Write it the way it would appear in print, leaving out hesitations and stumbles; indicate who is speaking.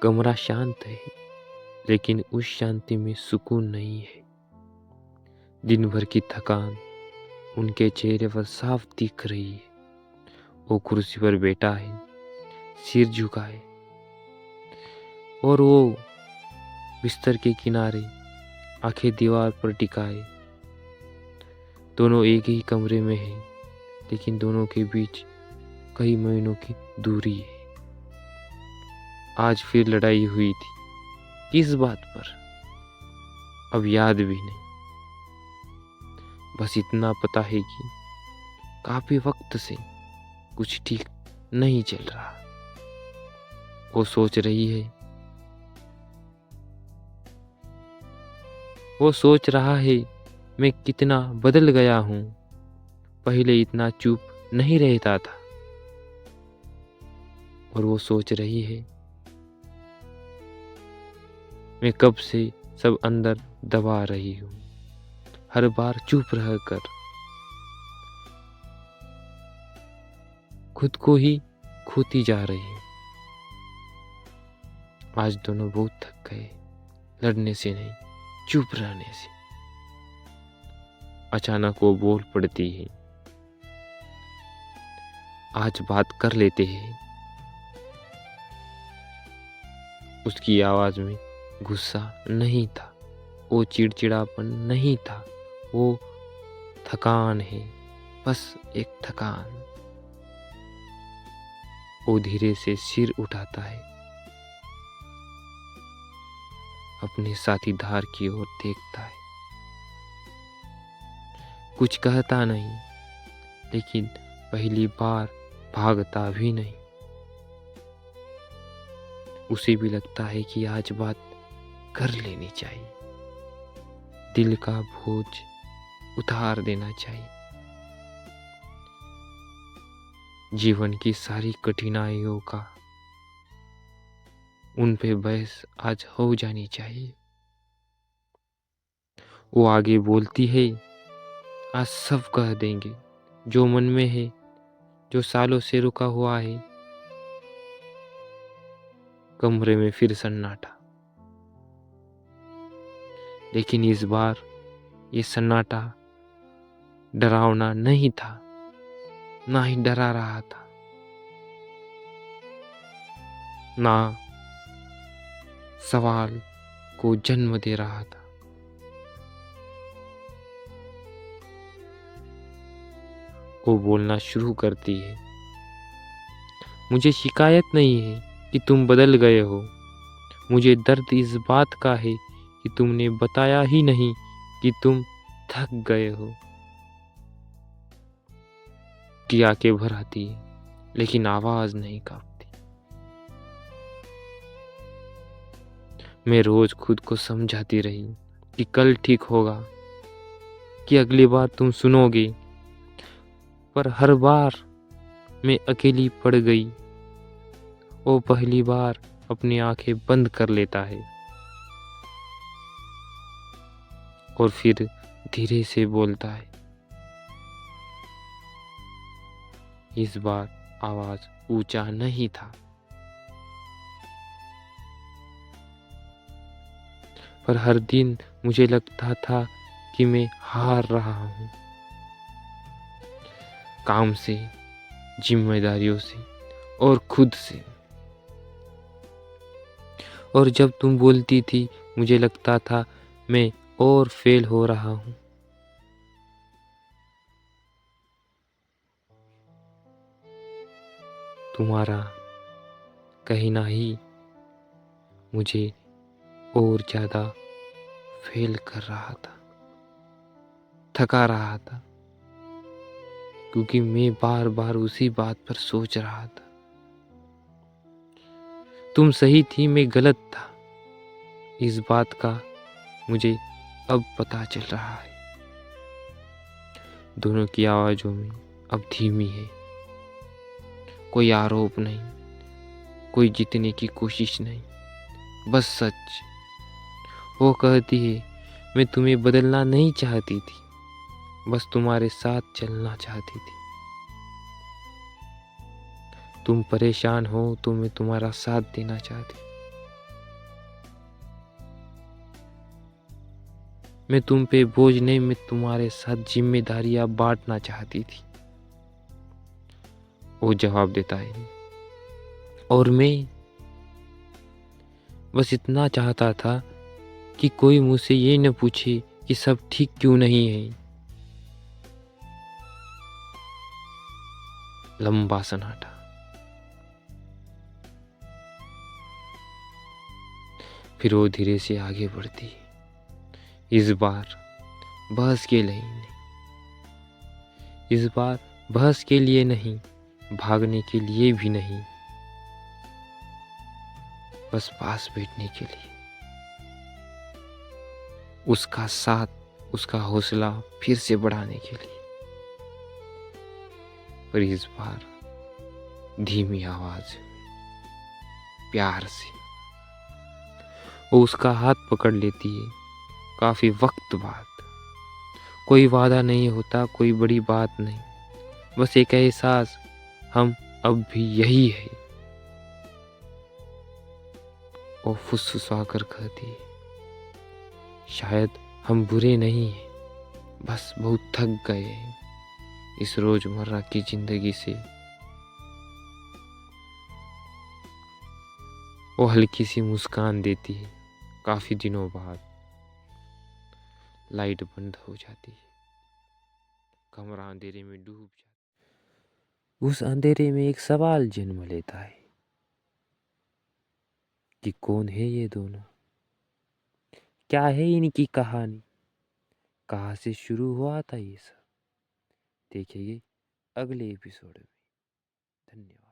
Speaker 1: कमरा शांत है, लेकिन उस शांति में सुकून नहीं है। दिन भर की थकान उनके चेहरे पर साफ दिख रही है। वो कुर्सी पर बैठा है, सिर झुकाए, और वो बिस्तर के किनारे आंखें दीवार पर टिकाए। दोनों एक ही कमरे में हैं, लेकिन दोनों के बीच कई महीनों की दूरी है। आज फिर लड़ाई हुई थी। किस बात पर अब याद भी नहीं। बस इतना पता है कि काफी वक्त से कुछ ठीक नहीं चल रहा। वो सोच रहा है मैं कितना बदल गया हूँ। पहले इतना चुप नहीं रहता था। और वो सोच रही है मैं कब से सब अंदर दबा रही हूँ, हर बार चुप रहकर खुद को ही खोती जा रही है। आज दोनों बहुत थक गए, लड़ने से नहीं, चुप रहने से। अचानक वो बोल पड़ती है, आज बात कर लेते हैं। उसकी आवाज में गुस्सा नहीं था, वो चिड़चिड़ापन नहीं था, वो थकान है, बस एक थकान। वो धीरे से सिर उठाता है, अपने साथीदार की ओर देखता है। कुछ कहता नहीं, लेकिन पहली बार भागता भी नहीं। उसे भी लगता है कि आज बात कर लेनी चाहिए, दिल का बोझ उतार देना चाहिए। जीवन की सारी कठिनाइयों का उन पे बहस आज हो जानी चाहिए। वो आगे बोलती है, आज सब कह देंगे जो मन में है, जो सालों से रुका हुआ है। कमरे में फिर सन्नाटा, लेकिन इस बार ये सन्नाटा डरावना नहीं था, ना ही डरा रहा था, ना सवाल को जन्म दे रहा था। वो बोलना शुरू करती है, मुझे शिकायत नहीं है कि तुम बदल गए हो। मुझे दर्द इस बात का है कि तुमने बताया ही नहीं कि तुम थक गए हो। की आंखें भर आती है, लेकिन आवाज नहीं कांपती। मैं रोज खुद को समझाती रही कि कल ठीक होगा, कि अगली बार तुम सुनोगे, पर हर बार मैं अकेली पड़ गई। वो पहली बार अपनी आंखें बंद कर लेता है और फिर धीरे से बोलता है। इस बार आवाज ऊंचा नहीं था, पर हर दिन मुझे लगता था कि मैं हार रहा हूँ, काम से, जिम्मेदारियों से और खुद से। और जब तुम बोलती थी, मुझे लगता था मैं और फेल हो रहा हूँ। तुम्हारा कहना ही मुझे और ज्यादा फेल कर रहा था, थका रहा था, क्योंकि मैं बार बार उसी बात पर सोच रहा था। तुम सही थी, मैं गलत था। इस बात का मुझे अब पता चल रहा है। दोनों की आवाजों में अब धीमी है, कोई आरोप नहीं, कोई जीतने की कोशिश नहीं, बस सच। वो कहती है, मैं तुम्हें बदलना नहीं चाहती थी, बस तुम्हारे साथ चलना चाहती थी। तुम परेशान हो तो मैं तुम्हारा साथ देना चाहती। मैं तुम पे बोझ नहीं, मैं तुम्हारे साथ जिम्मेदारियां बांटना चाहती थी। वो जवाब देता है, और मैं बस इतना चाहता था कि कोई मुझसे ये न पूछे कि सब ठीक क्यों नहीं है। लंबा सन्नाटा। फिर वो धीरे से आगे बढ़ती है। इस बार बहस के लिए नहीं, इस बार बहस के लिए नहीं, भागने के लिए भी नहीं, बस पास बैठने के लिए। उसका साथ, उसका हौसला फिर से बढ़ाने के लिए। पर इस बार धीमी आवाज, प्यार से वो उसका हाथ पकड़ लेती है। काफी वक्त बाद। कोई वादा नहीं होता, कोई बड़ी बात नहीं, बस एक एहसास, हम अब भी यही है। वो फुसफुसा कर कहती है, शायद हम बुरे नहीं हैं, बस बहुत थक गए हैं इस रोजमर्रा की जिंदगी से। वो हल्की सी मुस्कान देती है। काफी दिनों बाद लाइट बंद हो जाती है। कमरा अंधेरे में डूब जाता है। उस अंधेरे में एक सवाल जन्म लेता है कि कौन है ये दोनों, क्या है इनकी कहानी, कहाँ से शुरू हुआ था ये सब। देखिए अगले एपिसोड में। धन्यवाद।